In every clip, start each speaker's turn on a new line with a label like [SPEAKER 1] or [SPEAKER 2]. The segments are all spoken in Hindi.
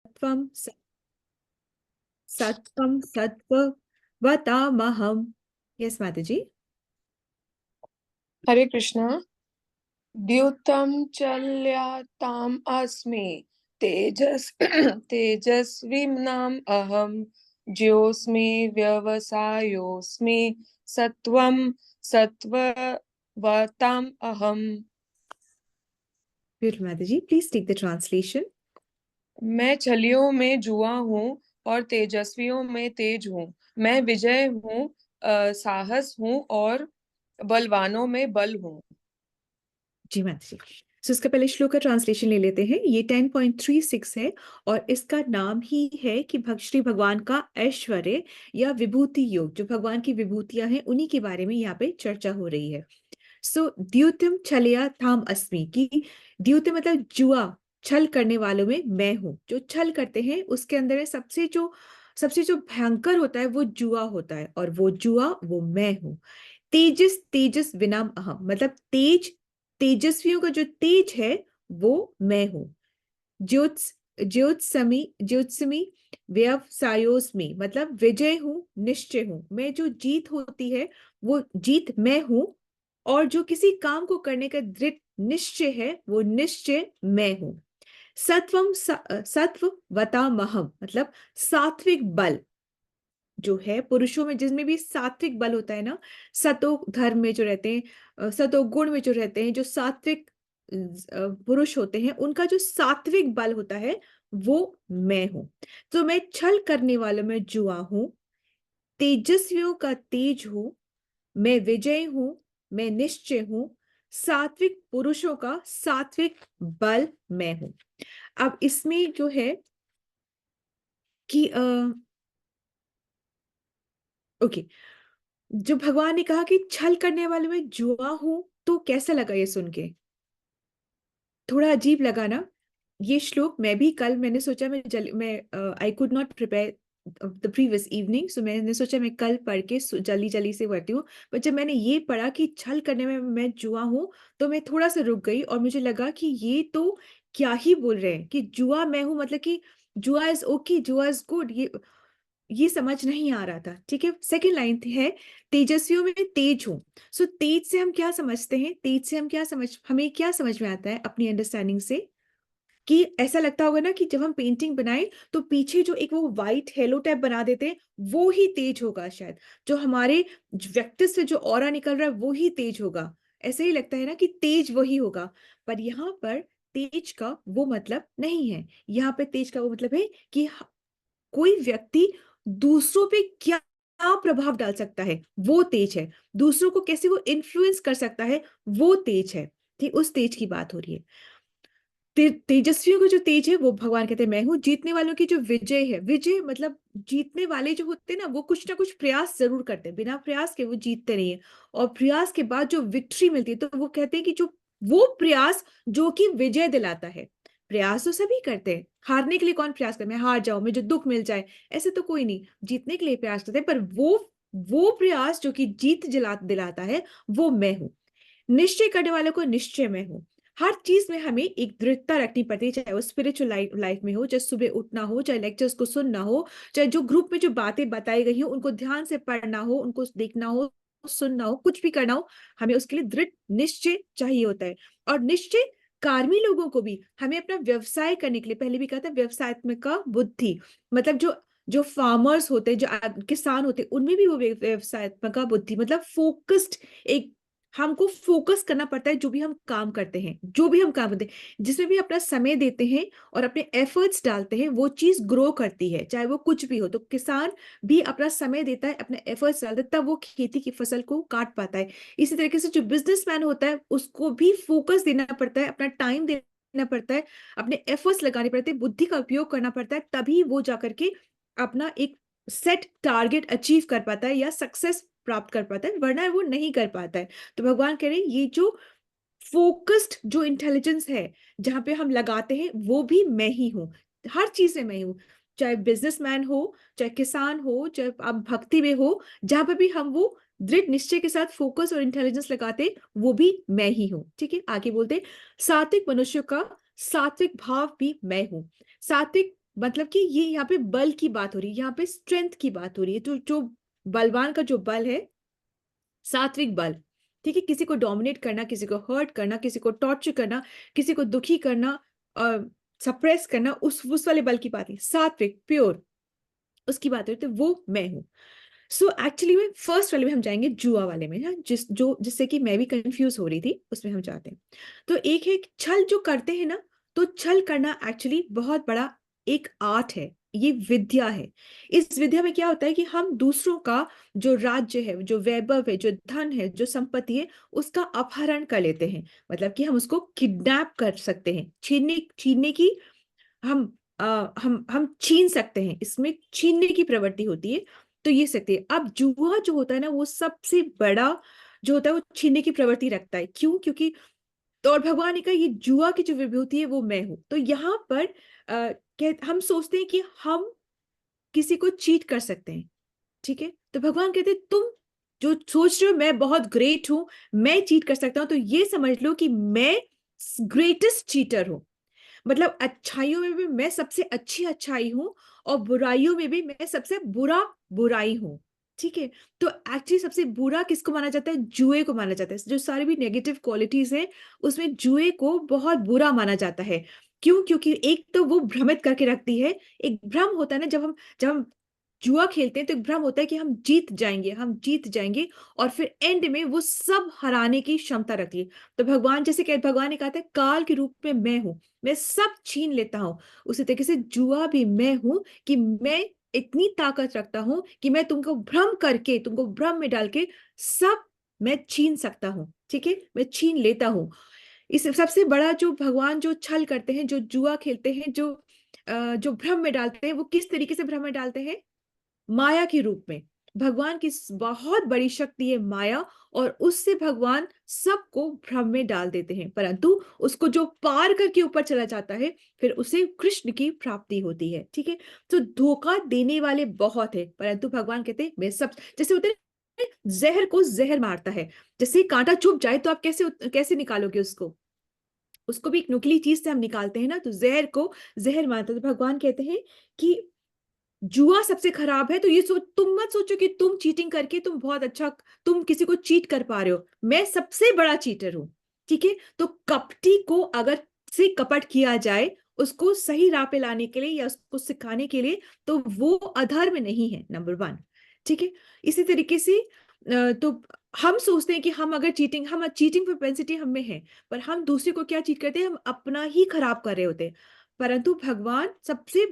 [SPEAKER 1] सत्वम सत्वम सत्ववतामहम। यस माता जी।
[SPEAKER 2] हरे कृष्णा। द्युतं चल्याताम् अस्मि तेजस तेजस्विनाम् अहं ज्योस्मि व्यवसायोस्मि सत्वं सत्ववताम् अहम्।
[SPEAKER 1] ब्यूटिफुल माता जी, प्लीज टेक द ट्रांसलेशन।
[SPEAKER 2] मैं छलियों में जुआ हूँ और तेजस्वियों में तेज हूँ। मैं विजय हूँ, साहस हूँ और बलवानों में बल हूँ।
[SPEAKER 1] जी माता जी। सो इसका पहले श्लोक का ट्रांसलेशन ले लेते हैं। ये 10.36 है और इसका नाम ही है कि श्री भगवान का ऐश्वर्य या विभूति योग, जो भगवान की विभूतियां हैं उन्हीं के बारे में यहाँ पे चर्चा हो रही है। सो द्यूतिम छलया थाम अस्मि, की द्यूति मतलब जुआ, छल करने वालों में मैं हूं। जो छल करते हैं उसके अंदर है सबसे जो भयंकर होता है वो जुआ होता है, और वो जुआ वो मैं हूं। तेजस तेजस विनाम अहम, मतलब तेजस्वियों का जो तेज है वो मैं हूं। ज्योत्स ज्योत्समी व्यवसायोस्मि, मतलब विजय हूं, निश्चय हूं। मैं जो जीत होती है वो जीत मैं हूं, और जो किसी काम को करने का दृढ़ निश्चय है वो निश्चय मैं हूं। सत्व वतामहम, मतलब सात्विक बल जो है पुरुषों में, जिसमें भी सात्विक बल होता है ना, सतो धर्म में जो रहते हैं, सतो गुण में जो रहते हैं, जो सात्विक पुरुष होते हैं, उनका जो सात्विक बल होता है वो मैं हूं। तो मैं छल करने वालों में जुआ हूं, तेजस्वियों का तेज हूं, मैं विजय हूं, मैं निश्चय हूं, सात्विक पुरुषों का सात्विक बल मैं हूं। अब इसमें जो है कि ओके, जो भगवान ने कहा कि छल करने वाले में जुआ हूं, तो कैसा लगा ये सुन के? थोड़ा अजीब लगा ना? ये श्लोक मैं भी कल मैंने सोचा मैं I could not prepare the previous evening, so मैंने सोचा मैं कल पढ़ के जल्दी जल्दी से पढ़ती हूँ। पर जब मैंने ये पढ़ा कि छल करने में मैं जुआ हूं, तो मैं थोड़ा सा रुक गई और मुझे लगा कि ये तो क्या ही बोल रहे हैं कि जुआ मैं हूं, मतलब कि जुआ इज ओके, जुआ इज गुड। ये समझ नहीं आ रहा था। ठीक है, सेकंड लाइन है तेजस्वियों में तेज हूं। सो तेज से हम क्या समझते हैं? तेज से हमें क्या समझ में आता है अपनी अंडरस्टैंडिंग से? कि ऐसा लगता होगा ना कि जब हम पेंटिंग बनाए तो पीछे जो एक वो व्हाइट हेलो टाइप बना देते हैं, वो ही तेज होगा शायद। जो हमारे व्यक्तित्व से जो ऑरा निकल रहा है वो ही तेज होगा। ऐसे ही लगता है ना कि तेज वही होगा। पर यहाँ पर तेज का वो मतलब नहीं है। यहाँ पे तेज का वो मतलब है कि कोई व्यक्ति दूसरों पे क्या क्या प्रभाव डाल सकता है, वो तेज है। दूसरों को कैसे वो इन्फ्लुएंस कर सकता है, वो तेज है। ठीक, उस तेज की बात हो रही है। तेजस्वियों का जो तेज है वो भगवान कहते हैं मैं हूं। जीतने वालों की जो विजय है, विजय मतलब जीतने वाले जो होते हैं ना, वो कुछ ना कुछ प्रयास जरूर करते हैं, बिना प्रयास के वो जीतते नहीं है। और प्रयास के बाद जो विक्ट्री मिलती है, तो वो कहते हैं कि जो वो प्रयास जो कि विजय दिलाता है। प्रयास तो सभी करते हैं, हारने के लिए कौन प्रयास करता है? मैं हार जाऊं, मुझे दुख मिल जाए, ऐसे तो कोई नहीं। जीतने के लिए प्रयास करते हैं, पर वो प्रयास जो कि जीत दिलाता है वो मैं हूं। निश्चय करने वालों को निश्चय में हूं। हर चीज में हमें एक दृढ़ता रखनी पड़ती है, चाहे वो स्पिरिचुअल लाइफ में हो, चाहे सुबह उठना हो, चाहे लेक्चर्स को सुनना हो, चाहे जो ग्रुप में जो बातें बताई गई हो उनको ध्यान से पढ़ना हो, उनको देखना हो, सुनना हो, कुछ भी करना हो, हमें उसके लिए दृढ़ निश्चय चाहिए होता है। और निश्चय कार्मी लोगों को भी हमें अपना व्यवसाय करने के लिए, पहले भी कहा था व्यवसायत्मक का बुद्धि, मतलब जो जो फार्मर्स होते हैं, जो किसान होते हैं, उनमें भी वो व्यवसायत्मक का बुद्धि, मतलब फोकस्ड एक, हमको फोकस करना पड़ता है जो भी हम काम करते हैं, जो भी हम काम करते हैं, जिसमें भी अपना समय देते हैं और अपने एफर्ट्स डालते हैं, वो चीज ग्रो करती है, चाहे वो कुछ भी हो। तो किसान भी अपना समय देता है, अपने एफर्ट्स डालता है, तब वो खेती की फसल को काट पाता है। इसी तरीके से जो बिजनेसमैन होता है उसको भी फोकस देना पड़ता है, अपना टाइम देना पड़ता है, अपने एफर्ट्स लगाने पड़ते हैं, बुद्धि का उपयोग करना पड़ता है, तभी वो जाकर के अपना एक सेट टारगेट अचीव कर पाता है या सक्सेस प्राप्त कर पाता है, वरना वो नहीं कर पाता है। तो भगवान कह रहे हैं ये जो फोकस्ड जो इंटेलिजेंस है, जहां पे हम लगाते हैं, वो भी मैं ही हूं। हर चीज में मैं ही हूं, चाहे बिजनेसमैन हो, चाहे किसान हो, चाहे आप भक्ति में हो, जहां पे भी हम वो दृढ़ निश्चय के साथ फोकस और इंटेलिजेंस लगाते, वो भी मैं ही हूं। ठीक है, आगे बोलते सात्विक मनुष्य का सात्विक भाव भी मैं हूं। सात्विक मतलब कि ये यहाँ पे बल की बात हो रही है, यहाँ पे स्ट्रेंथ की बात हो रही है। तो जो बलवान का जो बल है, सात्विक बल, ठीक है, किसी को डोमिनेट करना, किसी को हर्ट करना, किसी को टॉर्चर करना, किसी को दुखी करना, सप्रेस करना, उस वाले बल की बात नहीं, सात्विक प्योर, उसकी बात है, तो वो मैं हूं। सो एक्चुअली में फर्स्ट वाले में हम जाएंगे, जुआ वाले में, हाँ, जिससे कि मैं भी कंफ्यूज हो रही थी, उसमें हम जाते हैं। तो एक है छल जो करते हैं ना, तो छल करना एक्चुअली बहुत बड़ा एक आर्ट है, ये विद्या है। इस विद्या में क्या होता है कि हम दूसरों का जो राज्य है, जो वैभव है, जो धन है, जो संपत्ति है, उसका अपहरण कर लेते हैं। मतलब कि हम उसको किडनैप कर सकते हैं, छीनने छीनने की, हम हम छीन सकते हैं, इसमें छीनने की प्रवृत्ति होती है। तो ये सकते हैं। अब जुआ जो होता है ना, वो सबसे बड़ा जो होता है, वो छीनने की प्रवृत्ति रखता है। क्यों? क्योंकि तो और भगवान ने कहा ये जुआ की जो विभूति है वो मैं हूं। तो यहाँ पर हम सोचते हैं कि हम किसी को चीट कर सकते हैं, ठीक है। तो भगवान कहते हैं तुम जो सोच रहे हो मैं बहुत ग्रेट हूं, मैं चीट कर सकता हूं, तो ये समझ लो कि मैं ग्रेटेस्ट चीटर हूं। मतलब अच्छाइयों में भी मैं सबसे अच्छी अच्छाई हूँ, और बुराइयों में भी मैं सबसे बुरा बुराई हूँ, ठीक है। तो एक्चुअली सबसे बुरा किसको माना जाता है? जुए को माना जाता है। जो सारी भी नेगेटिव क्वालिटीज हैं, उसमें जुए को बहुत बुरा माना जाता है। क्यों? क्योंकि एक तो वो भ्रमित करके रखती है। एक भ्रम होता है ना, जब हम जुआ खेलते हैं तो एक भ्रम होता है कि हम जीत जाएंगे, हम जीत जाएंगे, और फिर एंड में वो सब हराने की क्षमता रखती है। तो भगवान जैसे कह भगवान ने कहा था काल के रूप में मैं हूं, मैं सब छीन लेता हूं। उसी तरीके से जुआ भी मैं हूं, कि मैं इतनी ताकत रखता हूं कि मैं तुमको भ्रम करके, तुमको भ्रम में डाल के सब मैं छीन सकता हूं, ठीक है, मैं छीन लेता हूं। इस सबसे बड़ा जो भगवान जो छल करते हैं, जो जुआ खेलते हैं, जो भ्रम में डालते हैं, वो किस तरीके से भ्रम में डालते हैं? माया के रूप में। भगवान की बहुत बड़ी शक्ति है माया, और उससे भगवान सबको भ्रम में डाल देते हैं, परंतु उसको जो पार करके ऊपर चला जाता है, फिर उसे कृष्ण की प्राप्ति होती है, ठीक है। तो धोखा देने वाले बहुत है, परंतु भगवान कहते हैं मैं सब, जैसे होते हैं, जहर को जहर मारता है। जैसे कांटा चुभ जाए तो आप कैसे कैसे निकालोगे उसको? उसको भी एक नुकीली चीज से हम निकालते हैं ना, तो जहर को जहर मारता है। तो भगवान कहते हैं कि जुआ सबसे खराब है। तो ये तुम मत सोचो कि तुम चीटिंग करके तुम बहुत अच्छा, तुम किसी को चीट कर पा रहे हो। मैं सबसे बड़ा चीटर हूं, ठीक है। तो कपटी को अगर से कपट किया जाए, उसको सही राह पे लाने के लिए या उसको सिखाने के लिए, तो वो अधर्म नहीं है, नंबर वन, ठीक है। इसी तरीके से तो हम सोचते हैं कि हम चीटिंग प्रोपेंसिटी हम में है, पर हम दूसरे को क्या चीट करते हैं? हम अपना ही खराब कर रहे होते हैं। परंतु भगवान सबसे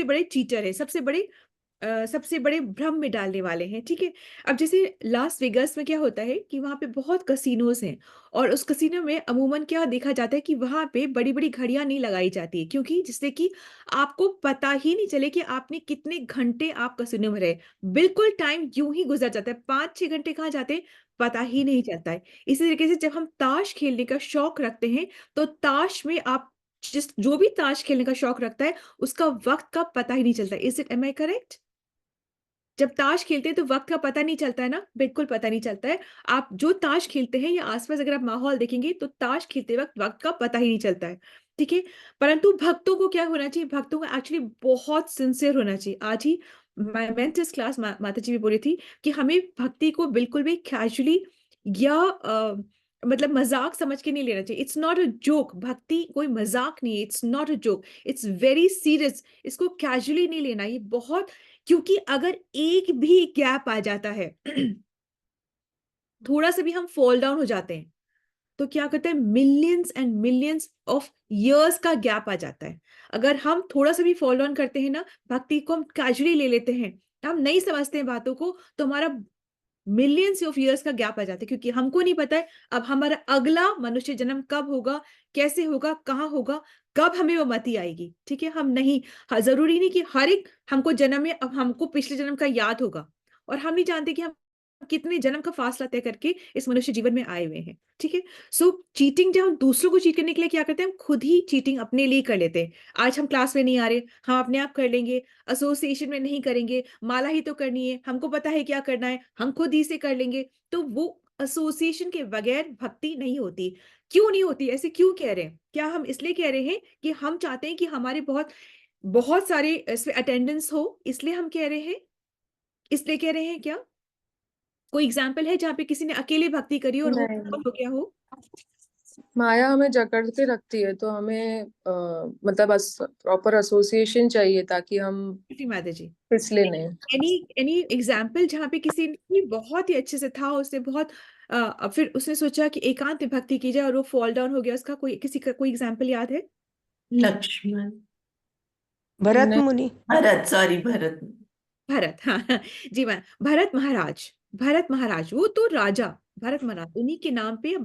[SPEAKER 1] बड़े चीटर है, सबसे बड़े भ्रम में डालने वाले हैं, ठीक है। अब जैसे लास वेगास में क्या होता है कि वहां पे बहुत कसिनोज हैं, और उस कसिनो में अमूमन क्या देखा जाता है कि वहां पे बड़ी बड़ी घड़ियां नहीं लगाई जाती है, क्योंकि जिससे कि आपको पता ही नहीं चले कि आपने कितने घंटे आप कसिनो में रहे। बिल्कुल टाइम यूं ही गुजर जाता है, 5-6 घंटे कहाँ जाते हैं पता ही नहीं चलता है। इसी तरीके से जब हम ताश खेलने का शौक रखते हैं, तो ताश में आप जिस जो भी ताश खेलने का शौक रखता है, उसका वक्त का पता ही नहीं चलता। Is it, am I correct? जब ताश खेलते हैं तो वक्त का पता नहीं चलता है ना, बिल्कुल पता नहीं चलता है। आप जो ताश खेलते हैं या आसपास अगर आप माहौल देखेंगे, तो ताश खेलते वक्त वक्त का पता ही नहीं चलता है, ठीक है। परंतु भक्तों को क्या होना चाहिए? भक्तों को एक्चुअली बहुत सिंसियर होना चाहिए। आज ही मेंटर्स क्लास माता जी भी बोली थी कि हमें भक्ति को बिल्कुल भी कैजुअली या मतलब मजाक समझ के नहीं लेना चाहिए। इट्स नॉट अ जोक, भक्ति कोई मजाक नहीं है, it's not a joke, it's very serious. इसको कैजुअली नहीं लेना, ये बहुत, क्योंकि अगर एक भी गैप आ जाता है थोड़ा सा भी हम फॉल डाउन हो जाते हैं, तो क्या करते हैं? Millions and millions of years का गैप आ जाता है। अगर हम थोड़ा सा भी फॉल डाउन करते हैं ना, भक्ति को हम कैजुअली ले लेते हैं, हम नहीं समझते हैं बातों को, तो हमारा मिलियंस ऑफ इयर्स का गैप आ जाता है, क्योंकि हमको नहीं पता है अब हमारा अगला मनुष्य जन्म कब होगा, कैसे होगा, कहाँ होगा, कब हमें वो मति आएगी, ठीक है। हम नहीं, जरूरी नहीं कि हर एक हमको जन्म में अब हमको पिछले जन्म का याद होगा, और हम नहीं जानते कि हम कितने जन्म का फासला तय करके इस मनुष्य जीवन में आए हुए हैं, ठीक है। सो चीटिंग, जब हम दूसरों को चीट करने के लिए क्या करते हैं, हम खुद ही चीटिंग अपने लिए कर लेते हैं। आज हम क्लास में नहीं आ रहे, हम अपने आप कर लेंगे। एसोसिएशन में नहीं करेंगे, माला ही तो करनी है, हमको पता है क्या करना है, हम खुद ही से कर लेंगे। तो वो एसोसिएशन के बगैर भक्ति नहीं होती। क्यों नहीं होती, ऐसे क्यों कह रहे हैं? क्या हम इसलिए कह रहे हैं कि हम चाहते हैं कि हमारे बहुत बहुत सारे इसमें अटेंडेंस हो, इसलिए हम कह रहे हैं? इसलिए कह रहे हैं क्या? कोई एग्जाम्पल है जहाँ पे किसी ने अकेले भक्ति करी और वो
[SPEAKER 2] नहीं,
[SPEAKER 1] सफल हो गया हो?
[SPEAKER 2] माया हमें जकड़ के रखती है, तो हमें मतलब प्रॉपर एसोसिएशन चाहिए ताकि हम
[SPEAKER 1] जी माता जी।
[SPEAKER 2] फिसले नहीं।
[SPEAKER 1] एनी एनी एग्जाम्पल जहाँ पे किसी ने बहुत ही अच्छे से था, उसने बहुत फिर उसने सोचा कि एकांत में भक्ति की जाए और वो फॉल डाउन हो गया, उसका कोई किसी का कोई एग्जाम्पल याद है?
[SPEAKER 3] लक्ष्मण,
[SPEAKER 4] भरत
[SPEAKER 2] नहीं।
[SPEAKER 4] मुनि।
[SPEAKER 3] भरत, सॉरी भरत।
[SPEAKER 1] भरत, हाँ हाँ, जी मैं भरत महाराज। भरत महाराज वो तो राजा, भरत महाराज उन्हीं के नाम पे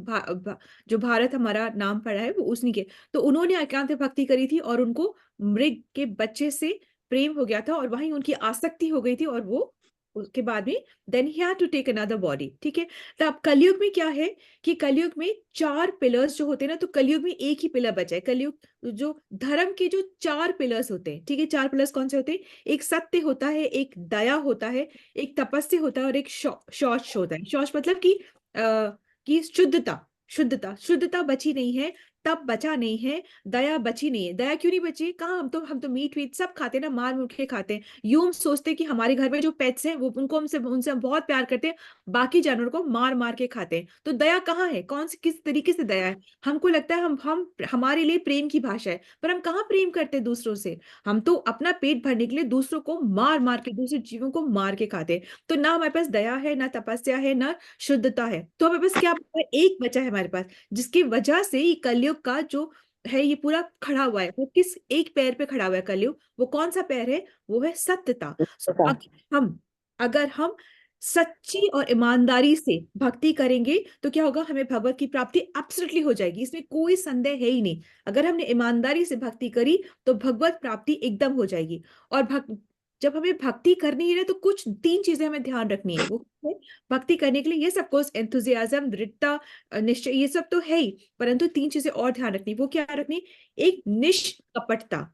[SPEAKER 1] जो भारत हमारा नाम पड़ा है वो उन्हीं के। तो उन्होंने एकांत भक्ति करी थी और उनको मृग के बच्चे से प्रेम हो गया था और वहीं उनकी आसक्ति हो गई थी, और वो उसके बाद में then he had to take another body. ठीक है। तो अब कलयुग में क्या है कि कलयुग में चार पिलर्स जो होते हैं ना, तो कलयुग में एक ही पिलर बचा है। कलयुग जो धर्म के जो चार पिलर्स होते हैं, ठीक है, चार पिलर्स कौन से होते हैं? एक सत्य होता है, एक दया होता है, एक तपस्या होता है और एक शौच होता है। शौच मतलब कि शुद्धता। शुद्धता, शुद्धता बची नहीं है, तप बचा नहीं है, दया बची नहीं है। दया क्यों नहीं बची? कहाँ, हम तो मीट वीट सब खाते हैं ना, मार मुर के खाते हैं। यूं हम सोचते हैं कि हमारे घर में जो पेट्स हैं वो उनको हमसे उनसे हम बहुत प्यार करते हैं, बाकी जानवरों को मार मार के खाते हैं। तो दया कहाँ है? कौन सी किस तरीके से दया है? हमको लगता है हम हमारे लिए प्रेम की भाषा है, पर हम कहाँ प्रेम करते हैं दूसरों से? हम तो अपना पेट भरने के लिए दूसरों को मार मार के, दूसरे जीवों को मार के खाते हैं। तो ना हमारे पास दया है, ना तपस्या है, ना शुद्धता है। तो हमारे पास क्या बचा है? एक बचा है हमारे पास, जिसकी वजह से ये कलयुग का जो है ये पूरा खड़ा हुआ है। वो किस एक पैर पे खड़ा हुआ है कलयुग? वो कौन सा पैर है? वो है सत्यता। अगर हम सच्ची और ईमानदारी से भक्ति करेंगे तो क्या होगा? हमें भगवत की प्राप्ति एब्सोल्युटली हो जाएगी, इसमें कोई संदेह है ही नहीं। अगर हमने ईमानदारी से भक्ति करी तो भगवत प्राप्ति एकदम हो जाएगी। और जब हमें भक्ति करनी है ना, तो कुछ तीन चीजें हमें ध्यान रखनी है। वो क्या है? भक्ति करने के लिए ये सब कुछ एंथुजियाज्म, दृढ़ता, निश्चय, ये सब तो है ही, परंतु तीन चीजें और ध्यान रखनी। वो क्या रखनी? एक निष्कपटता।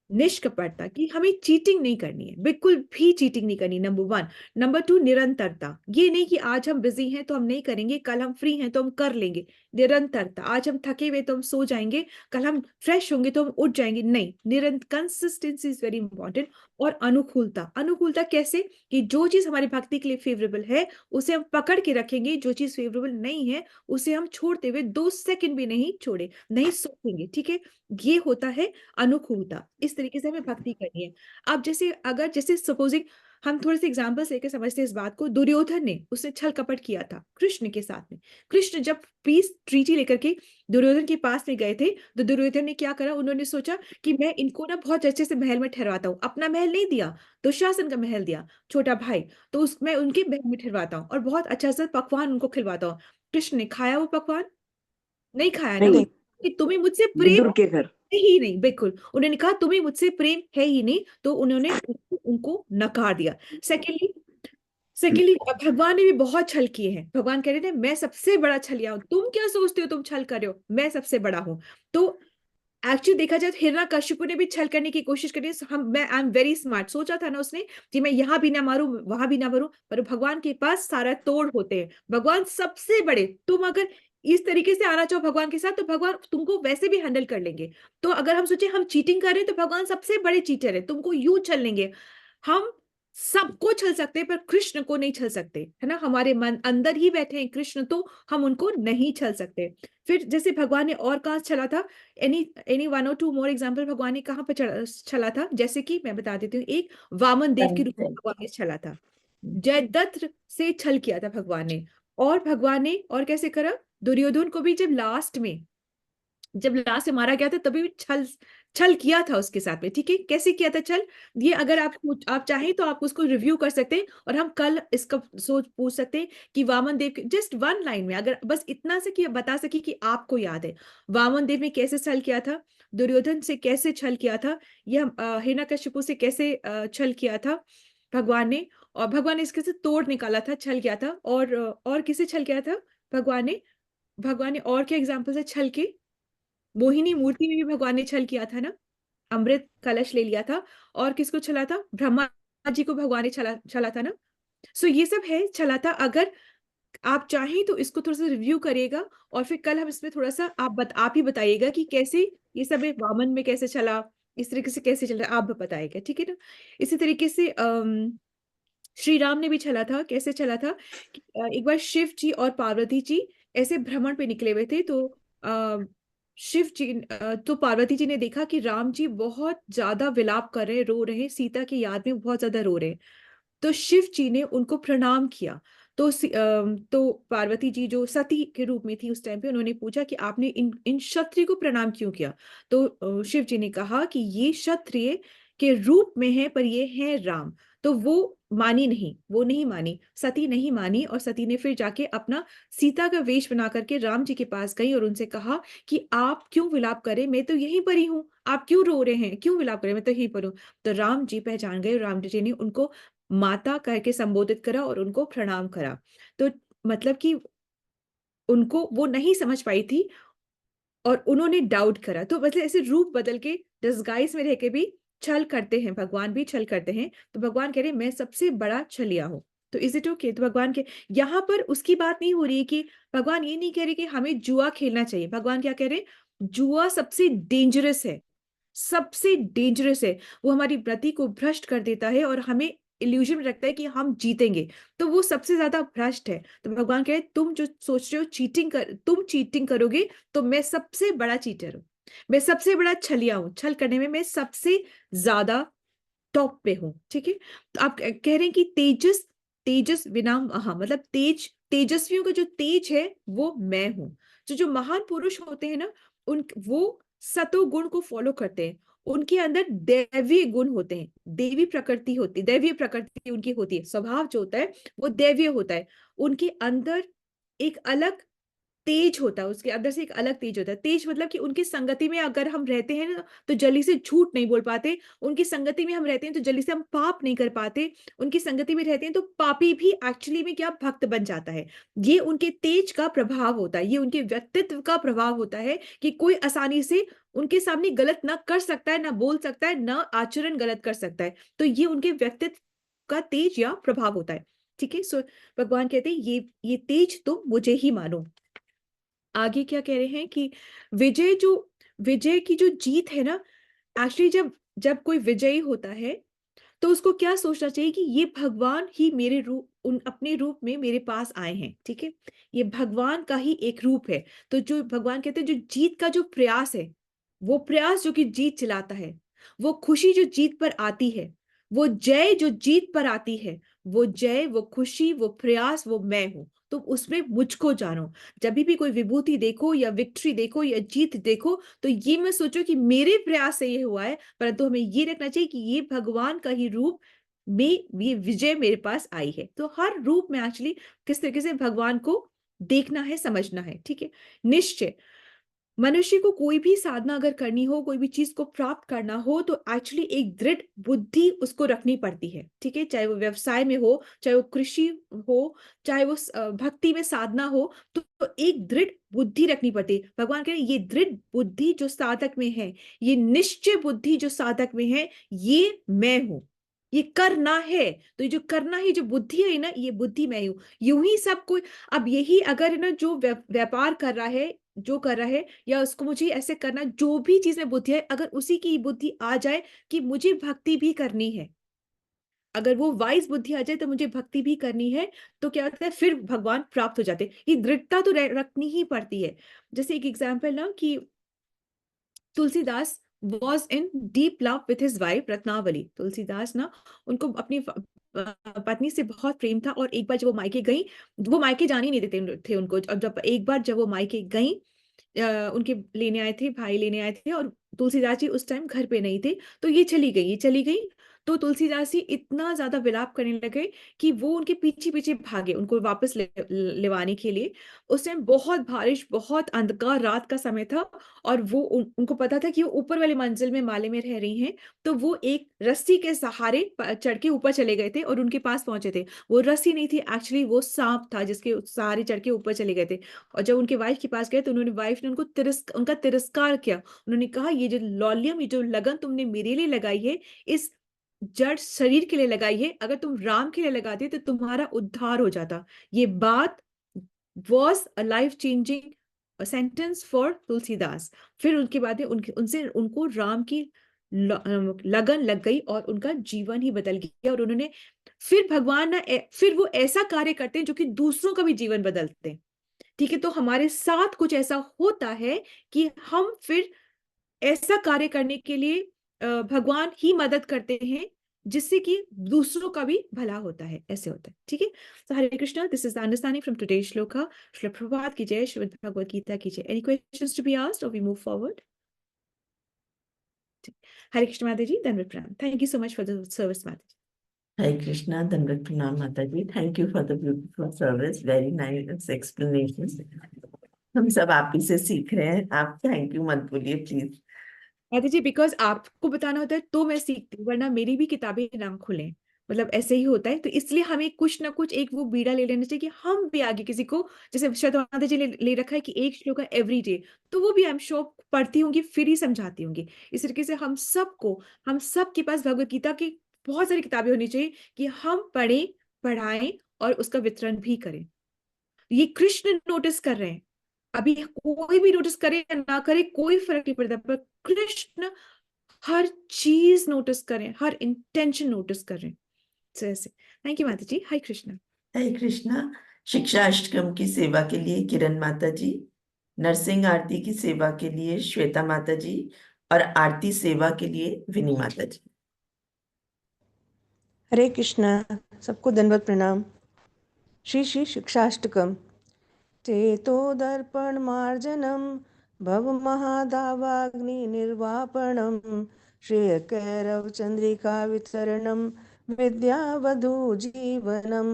[SPEAKER 1] निष्कपटता कि हमें चीटिंग नहीं करनी है, बिल्कुल भी चीटिंग नहीं करनी, नंबर वन। नंबर टू, निरंतरता। ये नहीं कि आज हम बिजी हैं तो हम नहीं करेंगे, कल हम फ्री हैं तो हम कर लेंगे। निरंतरता, आज हम थके हुए तो हम सो जाएंगे, कल हम फ्रेश होंगे तो हम उठ जाएंगे, नहीं। निरंतर कंसिस्टेंसी इज वेरी इंपॉर्टेंट। और अनुकूलता। अनुकूलता कैसे? कि जो चीज हमारी भक्ति के लिए फेवरेबल है उसे हम पकड़ के रखेंगे, जो चीज फेवरेबल नहीं है उसे हम छोड़ते हुए 2 सेकंड भी नहीं छोड़े, नहीं सोचेंगे। ठीक है। ये होता है अनुकूलता। इस तरीके से हमें भक्ति करनी है। अब जैसे अगर जैसे सपोजिंग हम थोड़े से एग्जाम्पल्स लेके समझते हैं इस बात को। दुर्योधन ने, उसने छल कपट किया था कृष्ण के साथ में। कृष्ण जब पीस ट्रीटी लेकर के दुर्योधन के पास में गए थे, तो दुर्योधन ने क्या करा? उन्होंने सोचा कि मैं इनको ना बहुत अच्छे से महल में ठहरवाता हूँ। अपना महल नहीं दिया, दुशासन का महल दिया, छोटा भाई, तो मैं उनके महल में ठहरवाता हूँ और बहुत अच्छा सा पकवान उनको खिलवाता हूँ। कृष्ण ने खाया वो पकवान? नहीं खाया ना।
[SPEAKER 4] नहीं,
[SPEAKER 1] कि तुम्हें मुझसे प्रेम
[SPEAKER 4] विदुर के घर।
[SPEAKER 1] है ही नहीं, बिल्कुल। उन्होंने कहा तुम्हें मुझसे प्रेम है ही नहीं, तो उन्होंने उनको नकार दिया। सेकेंडली, भगवान ने भी बहुत छल किए हैं। भगवान कह रहे थे मैं सबसे बड़ा छलिया हूं, तुम क्या सोचते हो तुम छल कर रहे हो, मैं सबसे बड़ा हूं। तो एक्चुअली देखा जाए तो हिरण्यकशिपु ने भी छल करने की कोशिश करी। मैं आई एम वेरी स्मार्ट, सोचा था ना उसने कि मैं यहाँ भी ना मारूं, वहां भी ना मारूं, पर भगवान के पास सारा तोड़ होते हैं। भगवान सबसे बड़े, तुम अगर इस तरीके से आना चाहो भगवान के साथ तो भगवान तुमको वैसे भी हैंडल कर लेंगे। तो अगर हम सोचे हम चीटिंग कर रहे हैं तो भगवान सबसे बड़े चीटर है, तुमको यूं छल लेंगे। हम सबको छल सकते हैं पर कृष्ण को नहीं छल सकते, है ना? हमारे मन अंदर ही बैठे हैं कृष्ण, तो हम उनको नहीं छल सकते। फिर जैसे भगवान ने और कहाँ छला था? एनी एनी वन और टू मोर एग्जाम्पल, भगवान ने कहाँ पर छला था? जैसे कि मैं बता देती हूँ, एक वामन देव के रूप में भगवान ने छला था। जयद्रथ से छल किया था भगवान ने। और भगवान ने और कैसे करा? दुर्योधन को भी जब लास्ट में मारा गया था तभी भी छल छल किया था उसके साथ में। ठीक है, कैसे किया था छल? ये अगर आप चाहें तो आप उसको रिव्यू कर सकते हैं, और हम कल इसका सोच पूछ सकते हैं कि वामन देव जस्ट वन लाइन में अगर बस इतना से कि बता सके कि आपको याद है वामन देव ने कैसे छल किया था, दुर्योधन से कैसे छल किया था, यह हिरण्यकशिपु से कैसे छल किया था भगवान ने। और भगवान ने इसके से तोड़ निकाला था, छल किया था। और किसे छल किया था भगवान ने और क्या एग्जाम्पल है छल के? मोहिनी मूर्ति में भी भगवान ने छल किया था ना, अमृत कलश ले लिया था। और किसको छला था? ब्रह्मा जी को भगवान ने छला छला था ना। सो ये सब है छला था। अगर आप चाहें तो इसको थोड़ा सा रिव्यू करिएगा और फिर कल हम इसमें थोड़ा सा आप ही बताइएगा कि कैसे ये सब वामन में कैसे चला, इस तरीके से कैसे चल रहा है, आप बताइएगा, ठीक है ना। इसी तरीके से श्री राम ने भी चला था, कैसे चला था कि एक बार शिव जी और पार्वती जी ऐसे भ्रमण पे निकले हुए थे, तो शिव जी तो पार्वती जी ने देखा कि राम जी बहुत ज्यादा विलाप कर रहे हैं, रो रहे हैं, सीता की याद में बहुत ज्यादा रो रहे हैं। तो शिव जी ने उनको प्रणाम किया। तो तो पार्वती जी जो सती के रूप में थी उस टाइम पे, उन्होंने पूछा कि आपने इन इन क्षत्रिय को प्रणाम क्यों किया। तो शिव जी ने कहा कि ये क्षत्रिय के रूप में है पर ये है राम। तो वो मानी नहीं, वो नहीं मानी, सती नहीं मानी, और सती ने फिर जाके अपना सीता का वेश बना करके राम जी के पास गई और उनसे कहा कि आप क्यों विलाप करें, मैं तो यहीं पर ही हूँ, आप क्यों रो रहे हैं, क्यों विलाप करें, मैं तो यहीं पर हूँ। तो राम जी पहचान गए, राम जी ने उनको माता करके संबोधित करा और उनको प्रणाम करा। तो मतलब कि उनको वो नहीं समझ पाई थी और उन्होंने डाउट करा, तो मतलब ऐसे रूप बदल के डिस्गाइज में रह के भी छल करते हैं, भगवान भी छल करते हैं। तो भगवान कह रहे मैं सबसे बड़ा छलिया हूँ। तो इज इट ओके? तो भगवान के यहाँ पर उसकी बात नहीं हो रही है कि भगवान ये नहीं कह रहे कि हमें जुआ खेलना चाहिए। भगवान क्या कह रहे हैं, जुआ सबसे डेंजरस है, सबसे डेंजरस है। वो हमारी प्रति को भ्रष्ट कर देता है और हमें इल्यूजन में रखता है कि हम जीतेंगे, तो वो सबसे ज्यादा भ्रष्ट है। तो भगवान कहे तुम जो सोच रहे हो तुम चीटिंग करोगे, तो मैं सबसे बड़ा चीटर हूँ, मैं सबसे बड़ा छलिया हूँ, छल करने में मैं सबसे ज्यादा टॉप पे हूँ, ठीक है। तो आप कह रहे हैं कि तेजस, तेजस विनाम, हाँ मतलब तेजस्वियों का जो तेज है वो मैं हूँ। जो महान पुरुष होते हैं ना, उन वो सतो गुण को फॉलो करते हैं, उनके अंदर दैवीय गुण होते हैं, देवी प्रकृति होती, दैवीय प्रकृति उनकी होती है, स्वभाव जो होता है वो दैवीय होता है। उनके अंदर एक अलग तेज होता है, उसके अंदर से एक अलग तेज होता है। तेज मतलब कि उनकी संगति में अगर हम रहते हैं ना, तो जल्दी से झूठ नहीं बोल पाते। उनकी संगति में हम रहते हैं तो जल्दी से हम पाप नहीं कर पाते। उनकी संगति में रहते हैं तो पापी भी एक्चुअली में क्या भक्त बन जाता है। ये उनके तेज का प्रभाव होता है, ये उनके व्यक्तित्व का प्रभाव होता है कि कोई आसानी से उनके सामने गलत ना कर सकता है, ना बोल सकता है, ना आचरण गलत कर सकता है। तो ये उनके व्यक्तित्व का तेज या प्रभाव होता है, ठीक है। सो भगवान कहते हैं ये तेज तो मुझे ही मानो। आगे क्या कह रहे हैं कि विजय की जो जीत है ना, एक्चुअली जब जब कोई विजयी होता है तो उसको क्या सोचना चाहिए कि ये भगवान ही मेरे रूप उन अपने रूप में मेरे पास आए हैं, ठीक है। ये भगवान का ही एक रूप है। तो जो भगवान कहते हैं जो जीत का जो प्रयास है, वो प्रयास जो कि जीत चिलाता है, वो खुशी जो जीत पर आती है, वो जय जो जीत पर आती है, वो जय, वो खुशी, वो प्रयास, वो मैं हूं। तो उसमें मुझको जानो। जब भी कोई विभूति देखो या विक्ट्री देखो या जीत देखो, तो ये मत सोचो कि मेरे प्रयास से ये हुआ है, परंतु हमें ये रखना चाहिए कि ये भगवान का ही रूप में ये विजय मेरे पास आई है। तो हर रूप में एक्चुअली किस तरीके से भगवान को देखना है, समझना है, ठीक है। निश्चय मनुष्य को कोई भी साधना अगर करनी हो, कोई भी चीज को प्राप्त करना हो, तो एक्चुअली एक दृढ़ बुद्धि उसको रखनी पड़ती है, ठीक है। चाहे वो व्यवसाय में हो, चाहे वो कृषि हो, चाहे वो भक्ति में साधना हो, तो एक दृढ़ बुद्धि रखनी पड़ती है। भगवान कह रहे हैं ये दृढ़ बुद्धि जो साधक में है, ये निश्चय बुद्धि जो साधक में है, ये मैं हूं, ये करना है। तो ये जो करना है, जो बुद्धि है ना, ये बुद्धि मैं हूं। यूं ही सब कोई, अब यही अगर है ना जो व्यापार कर रहा है, जो कर रहा है, या उसको मुझे ऐसे करना, जो भी चीज में बुद्धि है, अगर उसी की बुद्धि आ जाए कि मुझे भक्ति भी करनी है, अगर वो वाइज बुद्धि आ जाए तो मुझे भक्ति भी करनी है, तो क्या होता है, फिर भगवान प्राप्त हो जाते हैं। ये दृढ़ता तो रखनी ही पड़ती है। जैसे एक एग्जाम्पल ना कि Tulsidas was in deep love with his wife Ratnavali. Tulsidas ना, उनको अपनी पत्नी से बहुत प्रेम था, और एक बार जब वो मायके गई, वो मायके जाने ही नहीं देते थे उनको, और जब एक बार जब वो मायके गई, उनके लेने आए थे, भाई लेने आए थे, और तुलसीदास जी उस टाइम घर पे नहीं थे, तो ये चली गई। तो तुलसीदास जी इतना ज्यादा विलाप करने लगे कि वो उनके पीछे पीछे भागे उनको वापस लेवाने के लिए। उस टाइम बहुत बारिश, बहुत अंधकार रात का समय था, और वो उनको पता था कि वो ऊपर वाले मंजिल में, माले में रह रही हैं। तो वो एक रस्सी के सहारे चढ़ के ऊपर चले गए थे और उनके पास पहुंचे थे। वो रस्सी नहीं थी एक्चुअली, वो सांप था जिसके सहारे चढ़ के ऊपर चले गए थे। और जब उनके वाइफ के पास गए तो उन्होंने, वाइफ ने उनको उनका तिरस्कार किया। उन्होंने कहा ये जो लॉलियम, ये जो लगन तुमने मेरे लिए लगाई है, इस जड़ शरीर के लिए लगाई है, अगर तुम राम के लिए लगाती तो तुम्हारा उद्धार हो जाता। ये बात was a life changing sentence for Tulsidas. फिर उनके बाद में उनसे उनको राम की लगन लग गई और उनका जीवन ही बदल गया, और उन्होंने फिर भगवान ना फिर वो ऐसा कार्य करते हैं जो कि दूसरों का भी जीवन बदलते हैं। ठीक है, तो हमारे साथ कुछ ऐसा होता है कि हम फिर ऐसा कार्य करने के लिए भगवान ही मदद करते हैं, जिससे कि दूसरों का भी भला होता है, ऐसे होता है। ठीक है, तो Hare Krishna, this is the understanding from today's shloka. Shri Prabhat की जय, श्रीमद् भगवद गीता की जय। Any questions to be asked और we move forward? Hare Krishna माता जी, धन्यवाद, प्रणाम। Thank you so much for the service माता ji.
[SPEAKER 3] Hare Krishna, Dandavat Pranam Mataji. Thank you for the beautiful service. Very nice explanations. हम सब आप ही से सीख रहे हैं। आप थैंक यू मत बोलिए प्लीज।
[SPEAKER 1] माता जी, बिकॉज आपको बताना होता है तो मैं सीखती हूँ, वरना मेरी भी किताबें ना खुलें, मतलब ऐसे ही होता है। तो इसलिए हमें कुछ ना कुछ एक वो बीड़ा ले लेना चाहिए कि हम भी आगे किसी को, जैसे श्रद्धा माता जी ने ले रखा है कि एक श्लोक है एवरी डे, तो वो भी आई एम श्योर पढ़ती होंगी, फिर ही समझाती होंगी। इस तरीके से हम सबको, हम सबके पास भगवत गीता की बहुत सारी किताबें होनी चाहिए कि हम पढ़ें, पढ़ाएं और उसका वितरण भी करें। ये कृष्ण नोटिस कर रहे हैं। अभी कोई भी नोटिस करे या ना करे कोई फर्क नहीं पड़ता, पर कृष्ण हर चीज नोटिस करें, हर इंटेंशन नोटिस करें। So, ऐसे। थैंक यू माता जी। हाय कृष्णा।
[SPEAKER 3] हरे कृष्णा। शिक्षा अष्टकम की सेवा के लिए किरण माता जी, नरसिंह आरती की सेवा के लिए श्वेता माता जी, और आरती सेवा के लिए विनी माता जी।
[SPEAKER 4] हरे कृष्णा, सबको दंडवत प्रणाम। श्री श्री शिक्षाष्टकम। चेतो दर्पण मार्जनम भव महादावाग्नि निर्वापणम श्रेय कैरव चंद्रिका वितरणम विद्यावधू जीवनम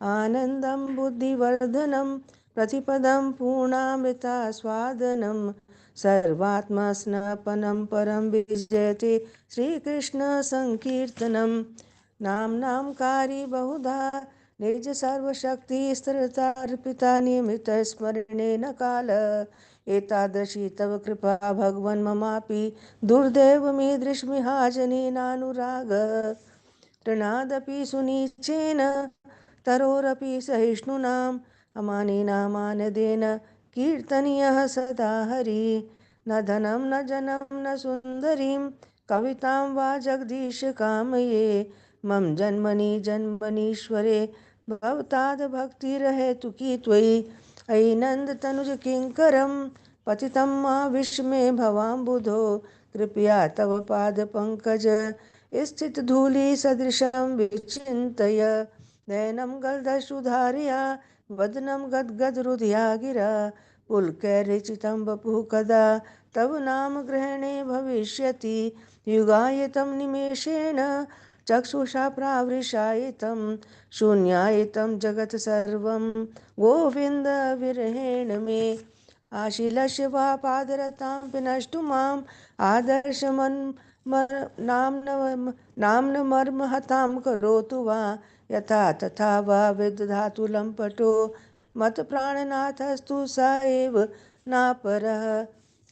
[SPEAKER 4] आनंदम बुद्धिवर्धनम प्रतिपदम पूर्णामृता स्वादनम सर्वात्मा स्नपनम परम विजयते श्री कृष्ण संकीर्तनम नाम नामकारी बहुधा निज सर्वशक्ति स्थिरतार्पिता नियमित स्मरणेन काल एतादृशी तव कृपा भगवन् ममापि दुर्दैव मे दृश्मिहाजनेनानुराग तृणादपि सुनिचेन तरोरपि सहिष्णुनाम् अमानेनामानदेन कीर्तनीयः सदा हरि न धनं न जनं न सुन्दरीं कवितां वा जगदीश कामये मम जन्मनि जन्मनीश्वरे भवताद् भक्तिरहेतु की त्वयि अयि नन्दतनुज किङ्करं पतितं मा विस्मे भवाम्बुधो कृपया तव पादपङ्कज स्थितधूलि सदृशं विचिन्तय नयनं गलदश्रुधारया वदनं गद्गदहृदया गिरा पुलकैर्रचितं वपुः कदा तव नाम ग्रहणे भविष्यति युगायतं निमेषेण चक्षुषा प्रावृषायितं शून्यायितं जगत् सर्वं गोविन्द विरहेण मे आशीलस्य वा पादरतां विनष्टु माम् आदर्शमन् नाम्न मर्महतां करोतु वा यथा तथा वा विदधातु लम्पटो मत प्राणनाथस्तु स एव नापरः।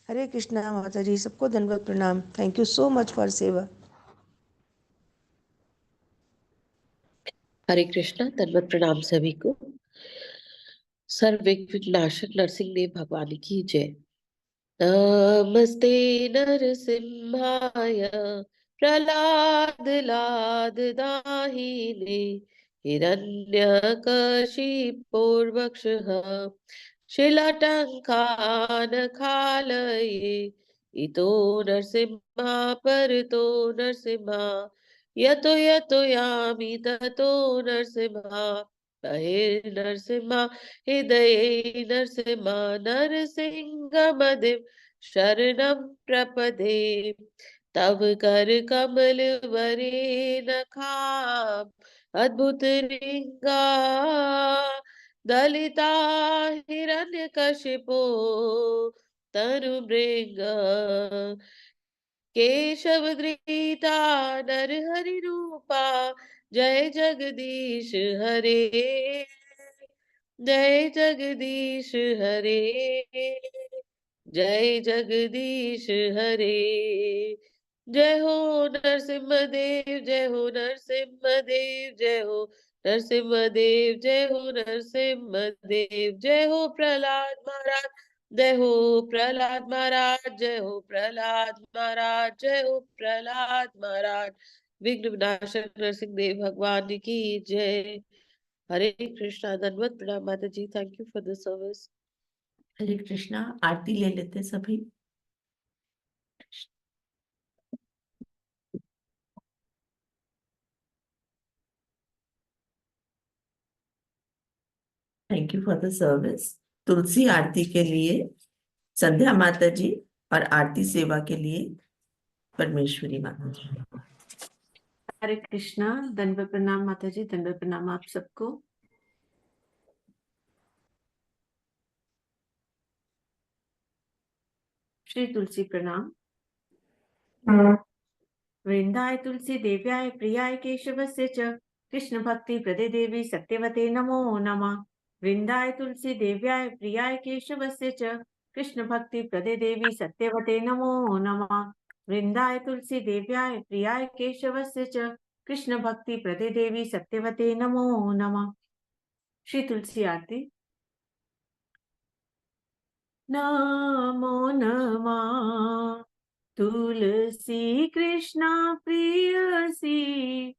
[SPEAKER 4] हरे कृष्णा माता जी, सबको धन्यवाद प्रणाम। Thank you so much for सेवा।
[SPEAKER 5] हरे कृष्णा, धन्यवाद प्रणाम सभी को। सर्व विघ्ननाशक नरसिंह देव भगवान की जय। नमस्ते नरसिंहाय प्रहलाद लाद दाहिने हिरण्यकशिपोर्वक्षः शिलाटङ्कानखालये इतो नरसिंहा परतो नरसिंहा यतो यतो यामि ततो नरसिंहा बहिर्नरसिंहा हृदये नरसिंहा नरसिंहमदिं शरणं प्रपदे तव कर कमल वरेण खाम अद्भुत रिंगा दलिता हिरण्यकशिपो तनुभृंग केशव धृता नरहरि रूपा जय जगदीश हरे जय जगदीश हरे जय जगदीश हरे। जय हो नरसिंह देव, जय हो नरसिंह देव, जय हो नरसिम्हा देव जय हो, नरसिम्हा देव जय हो, प्रहलाद महाराज जय हो, प्रहलाद महाराज जय हो, प्रहलाद महाराज जय हो, प्रहलाद महाराज। विघ्न विनाशक नरसिंह देव भगवान की जय। हरे कृष्णा। धन्यवाद। प्रणाम माता ji. Thank you for the service.
[SPEAKER 3] Hare Krishna. आरती ले लेते सभी। Thank you for the service. तुलसी आरती के लिए संध्या माता जी और आरती सेवा के लिए परमेश्वरी माता जी।
[SPEAKER 6] हरे कृष्णा। दंडवत प्रणाम माता जी, दंडवत प्रणाम आप सबको। श्री तुलसी प्रणाम। वृंदाय तुलसी देव्याय प्रियाय केशवस्य च कृष्ण भक्ति प्रदे देवी सत्यवते नमो नमः। वृंदाय तुलसी देव्याय प्रियाय केशवस्य च कृष्ण भक्ति प्रदे देवी सत्यवते नमो नमः। वृंदाय तुलसी देव्याय प्रियाय केशवस्य च कृष्ण भक्ति प्रदे देवी सत्यवते नमो नमः। श्री तुलसी आरती। नमो नमः तुलसी कृष्णा प्रियसी,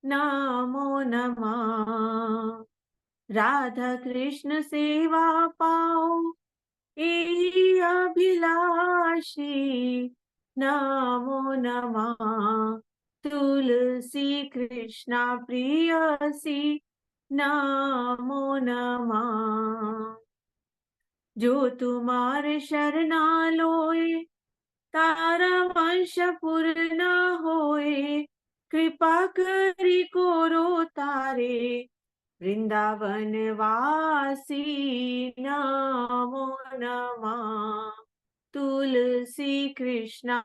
[SPEAKER 6] नमो नमः राधा कृष्ण सेवा पाओ एहि अभिलाषी, नमो नमः तुलसी कृष्णा प्रियसी, नमो नमः। जो तुम्हारे शरणा लोए तारा वंश पूर्ण होए, कृपा करी कोरो तारे वृंदावन वासी, नमो नमः तुलसी कृष्णा